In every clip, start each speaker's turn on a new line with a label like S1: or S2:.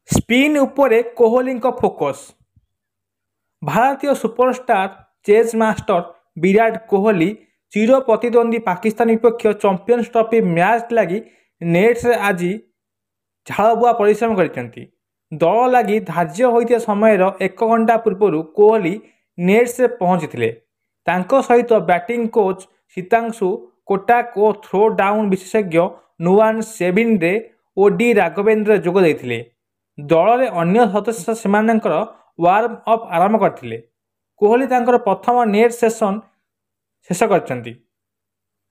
S1: Spin उपरे Kohli focus. भारतीय superstar chess master Virat Kohli चिर प्रतिद्वंदी पाकिस्तान विपक्ष चैंपियंस ट्रॉफी मैच लगी नेट्स आज झाड़बुआ परिश्रम करते। दल लगी धार्य होता समय 1 घंटा पूर्व कोहली नेट्स पहुंची सहित बैटिंग कोच सीतांशु कोटाक और थ्रो डाउन विशेषज्ञ नुआन सेविन ओडी राघवेंद्र जोग देते। दल अन्य सदस्य से वार्म अप आरंभ करते। कोहली तांकर प्रथम नेट सेशन शेष कर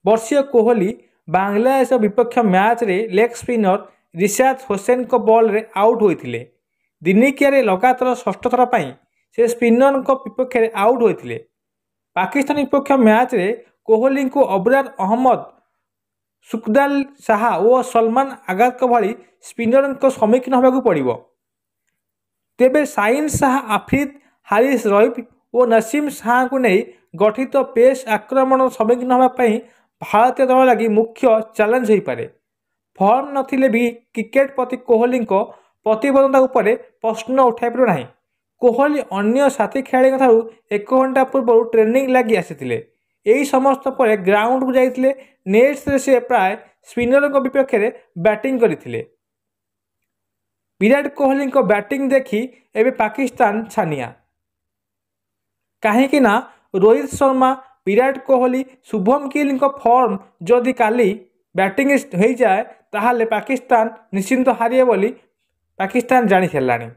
S1: वर्षीय कोहली बांग्लादेश विपक्ष मैच रे लेग स्पिनर रिशाद होसेन को बॉल रे आउट होते। दिनिकिया लगातार षष्ठ थर पर से स्पिनर विपक्ष में आउट होते। पाकिस्तान विपक्ष मैच रे कोहली को अबरार अहमद, सुखदाल शाह और सलमान आगाद भली स्पिनर सम्मुखीन होगा पड़ो। तेबे साइन शाह, आफरीद, हारिस रईफ और नसीम शाह को नहीं गठित पेस आक्रमण सम्मुखीन होगापी भारतीय दल लगी मुख्य चैलेंज हो पारे। फॉर्म नथिले भी क्रिकेट प्रति कोहली प्रतिबद्धता उपर प्रश्न उठाई पार ना। कोहली अन्य साथी खेलाड़ी 1 घंटा पूर्व ट्रेनिंग लगी आसी यही समस्त पर ग्राउंड को जाते। नेट्स से प्राय स्पिनर विपक्ष में बैटिंग करते। विराट कोहली बैटिंग देखी एवं पाकिस्तान छानिया कहीं रोहित शर्मा, विराट कोहली, शुभम गिल फॉर्म जदि काली बैटिंग हो जाए ताहले पाकिस्तान निश्चिंत हारिए बोली पाकिस्तान जानी सारानी।